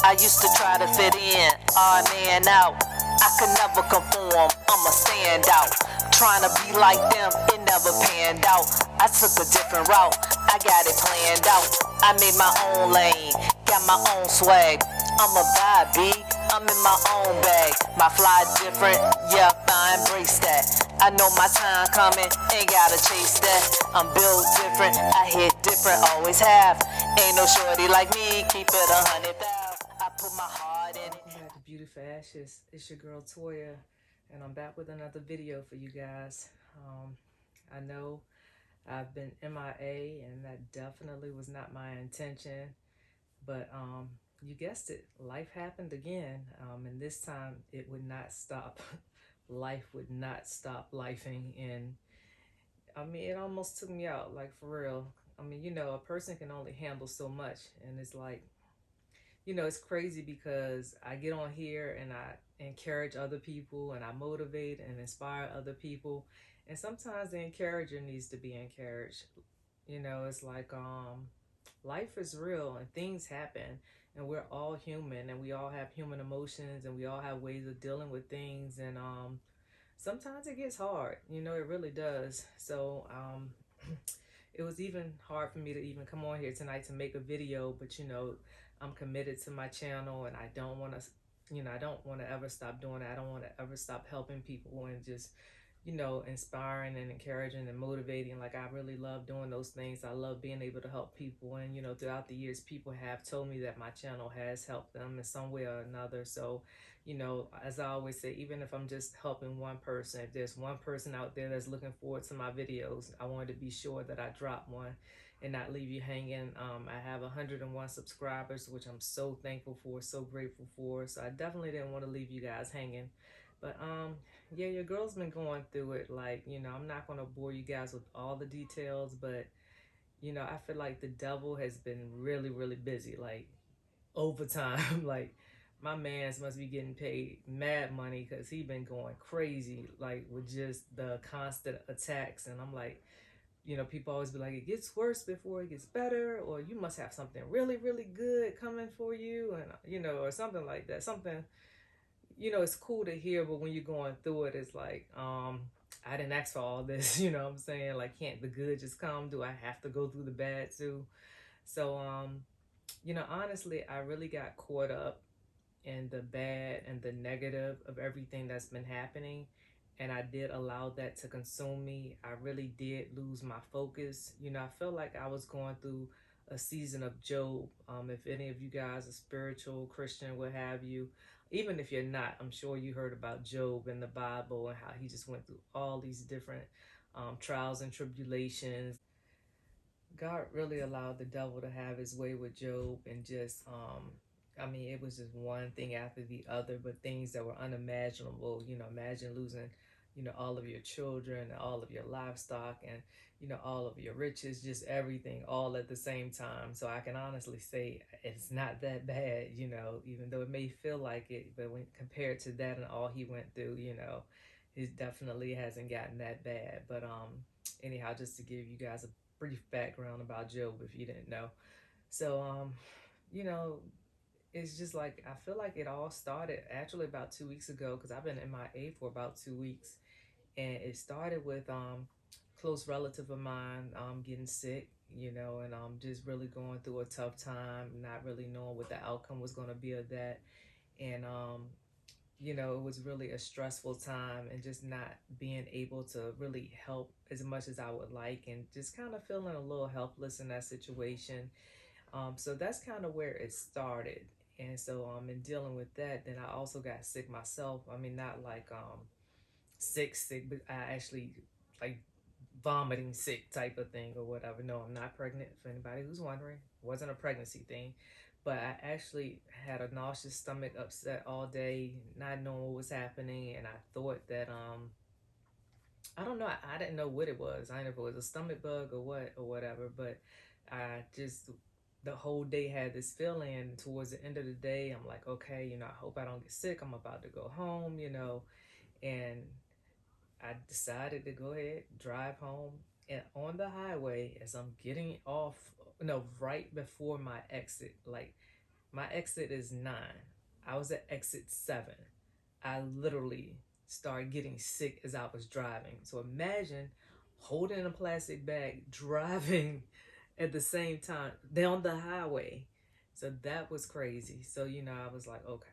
I used to try to fit in, odd man out. I could never conform, I'm a standout. Trying to be like them, it never panned out. I took a different route, I got it planned out. I made my own lane, got my own swag. I'm a vibe, B, I'm in my own bag. My fly different, yep, I embrace that. I know my time coming, ain't gotta chase that. I'm built different, I hit different, always have. Ain't no shorty like me, keep it 100,000. I put my heart in it. Welcome back to Beauty for Ashes. It's your girl Toya, and I'm back with another video for you guys. I know I've been MIA, and that definitely was not my intention, but you guessed it, life happened again, and this time it would not stop. Life would not stop lifing, and I mean, it almost took me out, like for real. I mean, a person can only handle so much, and it's like, it's crazy because I get on here and I encourage other people and I motivate and inspire other people. And sometimes the encourager needs to be encouraged. It's like life is real and things happen, and we're all human and we all have human emotions and we all have ways of dealing with things, and sometimes it gets hard, it really does. So it was even hard for me to even come on here tonight to make a video, but I'm committed to my channel and I don't want to, I don't want to ever stop doing it. I don't want to ever stop helping people and just, inspiring and encouraging and motivating. Like, I really love doing those things. I love being able to help people. And, throughout the years, people have told me that my channel has helped them in some way or another. So, as I always say, even if I'm just helping one person, if there's one person out there that's looking forward to my videos, I wanted to be sure that I drop one and not leave you hanging. I have 101 subscribers, which I'm so thankful for, so grateful for. So I definitely didn't want to leave you guys hanging. But yeah, your girl's been going through it. Like, I'm not gonna bore you guys with all the details, but I feel like the devil has been really, really busy, like overtime. Like, my man's must be getting paid mad money because he been going crazy, like with just the constant attacks. And I'm like, people always be like, it gets worse before it gets better, or you must have something really, really good coming for you, and or something like that. Something, it's cool to hear, but when you're going through it, it's like, I didn't ask for all this. You know what I'm saying? Like, can't the good just come? Do I have to go through the bad too? So honestly, I really got caught up in the bad and the negative of everything that's been happening, and I did allow that to consume me. I really did lose my focus. I felt like I was going through a season of Job. If any of you guys are spiritual, Christian, what have you, even if you're not, I'm sure you heard about Job in the Bible and how he just went through all these different trials and tribulations. God really allowed the devil to have his way with Job, and just I mean, it was just one thing after the other, but things that were unimaginable. Imagine losing, all of your children, all of your livestock, and all of your riches, just everything all at the same time. So I can honestly say it's not that bad, even though it may feel like it, but when compared to that and all he went through, it definitely hasn't gotten that bad. But anyhow, just to give you guys a brief background about Job if you didn't know. So you know, it's just like, I feel like it all started actually about 2 weeks ago, because I've been MIA for about 2 weeks, and it started with close relative of mine getting sick, and just really going through a tough time, not really knowing what the outcome was going to be of that. And it was really a stressful time, and just not being able to really help as much as I would like, and just kind of feeling a little helpless in that situation. So that's kind of where it started. And so in dealing with that, then I also got sick myself. I mean, not like sick, but I actually, like, vomiting sick type of thing or whatever. No, I'm not pregnant, for anybody who's wondering. It wasn't a pregnancy thing. But I actually had a nauseous stomach, upset all day, not knowing what was happening. And I thought that I don't know, I didn't know what it was. I didn't know if it was a stomach bug or what or whatever, but I just, the whole day had this feeling. Towards the end of the day, I'm like, okay, I hope I don't get sick. I'm about to go home, and I decided to go ahead, drive home. And on the highway, as I'm getting off, no, right before my exit, like, My exit is 9. I was at exit 7. I literally started getting sick as I was driving. So imagine holding a plastic bag, driving at the same time down the highway. So that was crazy. So, I was like, okay.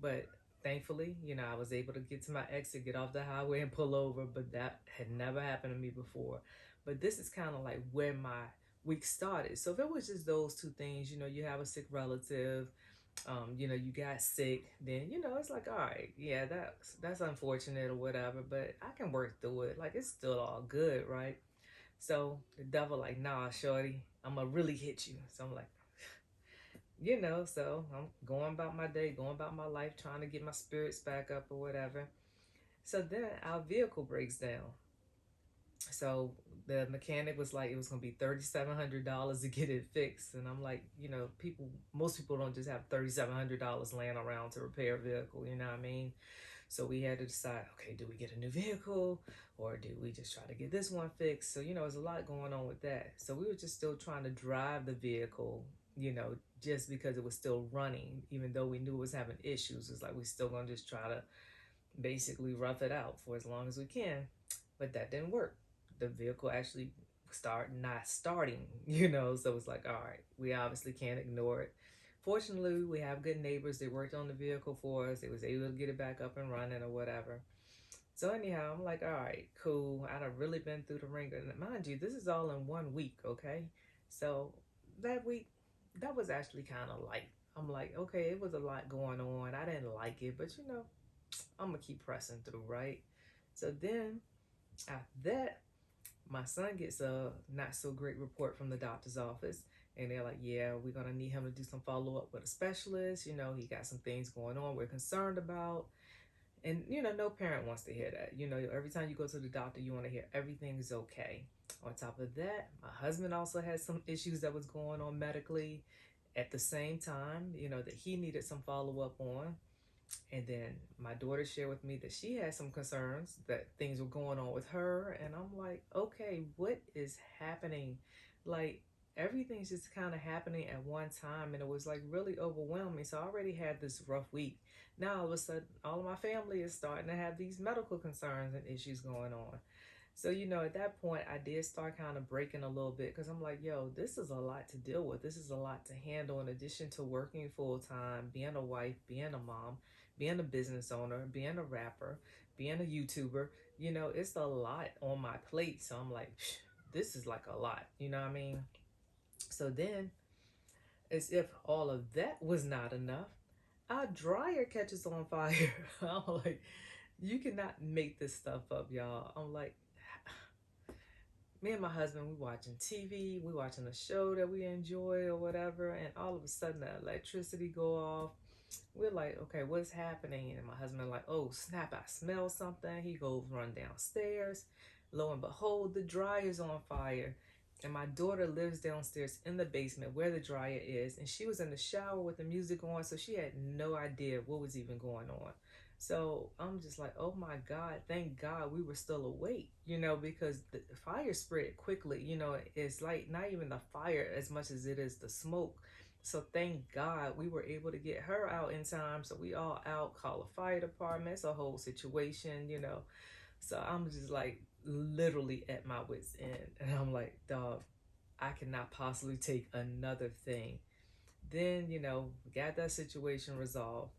But thankfully, I was able to get to my exit, get off the highway and pull over. But that had never happened to me before. But this is kind of like where my week started. So if it was just those two things, you have a sick relative, you got sick, then it's like, all right, yeah, that's unfortunate or whatever, but I can work through it. Like, it's still all good, right? So the devil like, nah, shorty, I'm gonna really hit you. So I'm like, so I'm going about my day, going about my life, trying to get my spirits back up or whatever. So then our vehicle breaks down. So the mechanic was like, it was gonna be $3,700 to get it fixed, and I'm like, most people don't just have $3,700 laying around to repair a vehicle. You know what I mean? So we had to decide, okay, do we get a new vehicle or do we just try to get this one fixed? So there's a lot going on with that. So we were just still trying to drive the vehicle, just because it was still running, even though we knew it was having issues. It's like we still gonna just try to basically rough it out for as long as we can. But that didn't work. The vehicle actually started not starting, so it's like, all right, we obviously can't ignore it. Fortunately, we have good neighbors. They worked on the vehicle for us. They was able to get it back up and running or whatever. So anyhow, I'm like, all right, cool. I'd have really been through the ringer. And mind you, this is all in 1 week, okay? So that week, that was actually kind of light. I'm like, okay, it was a lot going on. I didn't like it, but I'm gonna keep pressing through, right? So then after that, my son gets a not so great report from the doctor's office, and they're like, yeah, we're gonna need him to do some follow-up with a specialist. He got some things going on we're concerned about. And no parent wants to hear that. Every time you go to the doctor, you want to hear everything's okay. On top of that, my husband also had some issues that was going on medically at the same time, that he needed some follow-up on. And then my daughter shared with me that she had some concerns that things were going on with her. And I'm like, okay, what is happening? Like, everything's just kind of happening at one time. And it was like really overwhelming. So I already had this rough week. Now all of a sudden, all of my family is starting to have these medical concerns and issues going on. So, at that point, I did start kind of breaking a little bit because I'm like, yo, this is a lot to deal with. This is a lot to handle in addition to working full time, being a wife, being a mom, being a business owner, being a rapper, being a YouTuber. It's a lot on my plate. So I'm like, this is like a lot. You know what I mean? So then, as if all of that was not enough, our dryer catches on fire. I'm like, you cannot make this stuff up, y'all. I'm like, me and my husband, we watching TV, we watching a show that we enjoy or whatever, and all of a sudden the electricity go off. We're like, okay, what's happening? And my husband like, oh snap, I smell something. He goes run downstairs. Lo and behold, the dryer's on fire. And my daughter lives downstairs in the basement where the dryer is, and she was in the shower with the music on, so she had no idea what was even going on. So I'm just like, oh my God, thank God we were still awake, because the fire spread quickly. It's like not even the fire as much as it is the smoke. So thank God we were able to get her out in time. So we all out, call a fire department. It's a whole situation. So I'm just like literally at my wit's end. And I'm like, dog, I cannot possibly take another thing. Then, we got that situation resolved.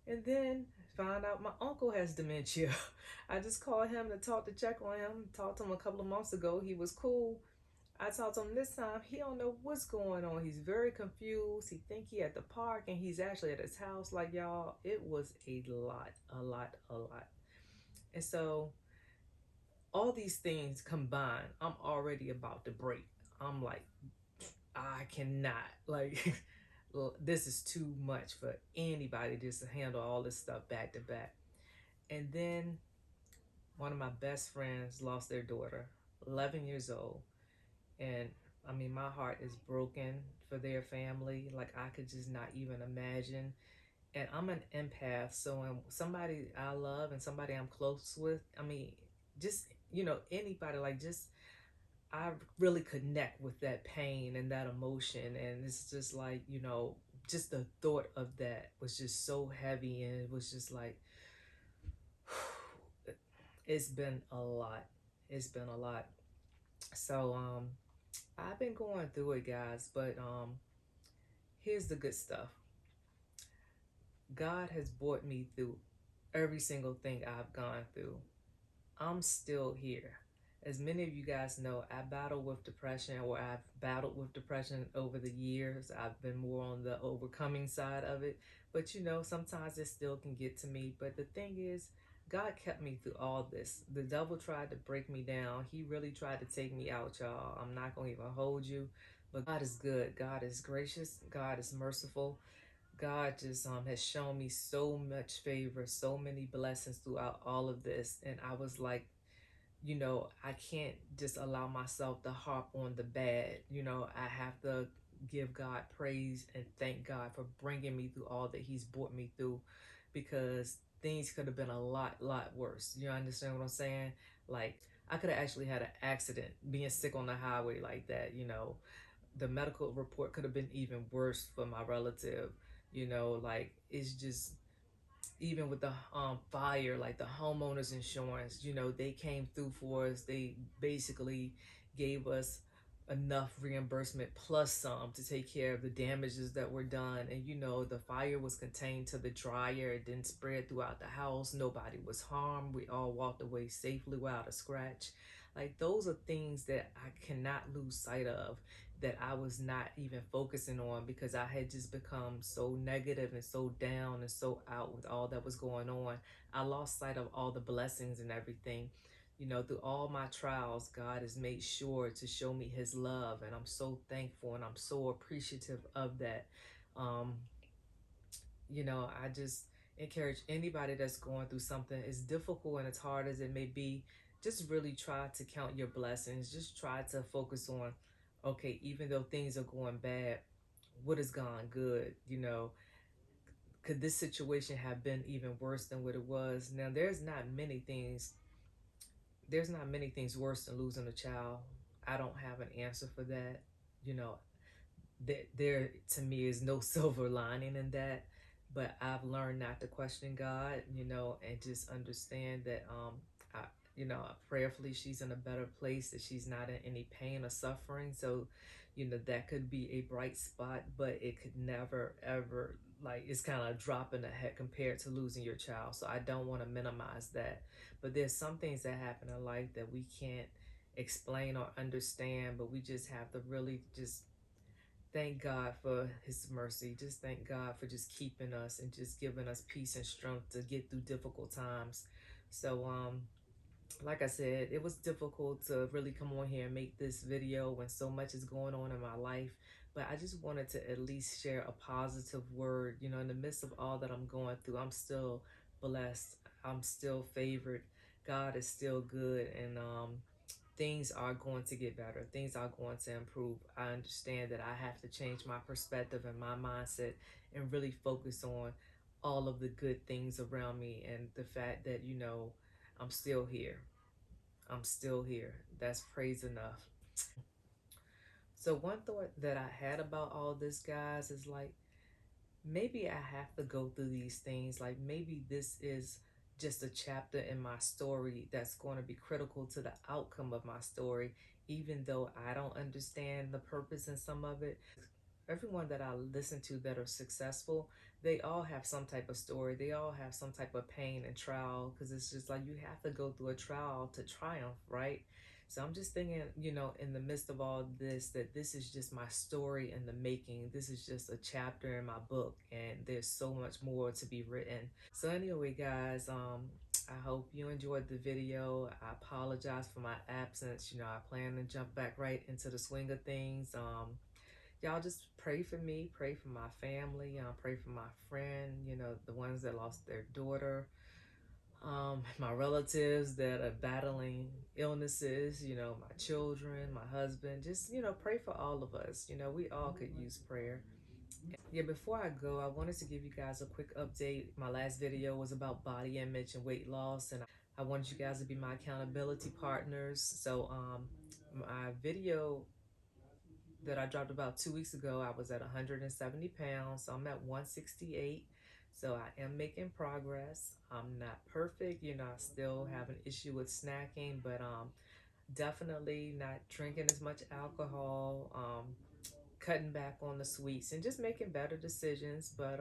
And then found out my uncle has dementia. I just called him to talk to check on him. Talked to him a couple of months ago. He was cool. I talked to him this time. He don't know what's going on. He's very confused. He think he at the park and he's actually at his house. Like, y'all, it was a lot, a lot, a lot. And so all these things combined, I'm already about to break. I'm like, I cannot. Like, this is too much for anybody just to handle all this stuff back to back. And then one of my best friends lost their daughter, 11 years old. And I mean, my heart is broken for their family. Like, I could just not even imagine. And I'm an empath. So when somebody I love and somebody I'm close with, I mean, just, anybody, like, just, I really connect with that pain and that emotion. And it's just like, just the thought of that was just so heavy, and it was just like, it's been a lot. It's been a lot. So I've been going through it, guys, but here's the good stuff. God has brought me through every single thing I've gone through. I'm still here. As many of you guys know, I battle with depression, or I've battled with depression over the years. I've been more on the overcoming side of it. But sometimes it still can get to me. But the thing is, God kept me through all this. The devil tried to break me down. He really tried to take me out, y'all. I'm not going to even hold you. But God is good. God is gracious. God is merciful. God just has shown me so much favor, so many blessings throughout all of this. And I was like, I can't just allow myself to harp on the bad. I have to give God praise and thank God for bringing me through all that He's brought me through, because things could have been a lot worse. You understand what I'm saying? Like, I could have actually had an accident being sick on the highway like that. The medical report could have been even worse for my relative. Like, it's just, even with the fire, like the homeowners insurance, they came through for us. They basically gave us enough reimbursement plus some to take care of the damages that were done. And the fire was contained to the dryer. It didn't spread throughout the house. Nobody was harmed. We all walked away safely without a scratch. Like, those are things that I cannot lose sight of, that I was not even focusing on, because I had just become so negative and so down and so out with all that was going on. I lost sight of all the blessings and everything. Through all my trials, God has made sure to show me His love, and I'm so thankful and I'm so appreciative of that. Um, I just encourage anybody that's going through something as difficult and as hard as it may be, just really try to count your blessings. Just try to focus on, okay, even though things are going bad, what has gone good? Could this situation have been even worse than what it was? Now, there's not many things worse than losing a child. I don't have an answer for that. You know, there to me is no silver lining in that, but I've learned not to question God, and just understand that I prayerfully she's in a better place, that she's not in any pain or suffering. So that could be a bright spot, but it could never ever, like, it's kind of a drop in the head compared to losing your child. So I don't want to minimize that, but there's some things that happen in life that we can't explain or understand, but we just have to really just thank God for His mercy. Just thank God for just keeping us and just giving us peace and strength to get through difficult times. So, like I said, it was difficult to really come on here and make this video when so much is going on in my life. But I just wanted to at least share a positive word. In the midst of all that I'm going through, I'm still blessed. I'm still favored. God is still good. And things are going to get better. Things are going to improve. I understand that I have to change my perspective and my mindset and really focus on all of the good things around me, and the fact that, I'm still here. I'm still here. That's praise enough. So one thought that I had about all this, guys, is like, maybe I have to go through these things. Like, maybe this is just a chapter in my story that's going to be critical to the outcome of my story, even though I don't understand the purpose in some of it. Everyone that I listen to that are successful, they all have some type of story. They all have some type of pain and trial, because it's just like you have to go through a trial to triumph, right? So I'm just thinking, in the midst of all this, that this is just my story in the making. This is just a chapter in my book, and there's so much more to be written. So anyway, guys, I hope you enjoyed the video. I apologize for my absence. I plan to jump back right into the swing of things. Y'all just pray for me, pray for my family, pray for my friend, the ones that lost their daughter, my relatives that are battling illnesses, my children, my husband. Just, pray for all of us. We all could use prayer. Yeah, before I go, I wanted to give you guys a quick update. My last video was about body image and weight loss, and I wanted you guys to be my accountability partners. So my video that I dropped about 2 weeks ago. I was at 170 pounds. So I'm at 168. So I am making progress. I'm not perfect. You know, I still have an issue with snacking, but definitely not drinking as much alcohol, cutting back on the sweets, and just making better decisions. But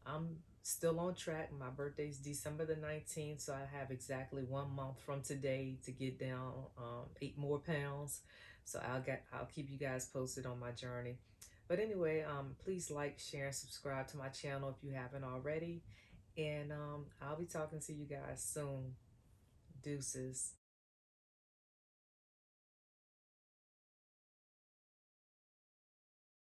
I'm still on track. My birthday's December the 19th, so I have exactly 1 month from today to get down 8 more pounds. So I'll keep you guys posted on my journey. But anyway, please like, share, and subscribe to my channel if you haven't already. And I'll be talking to you guys soon. Deuces.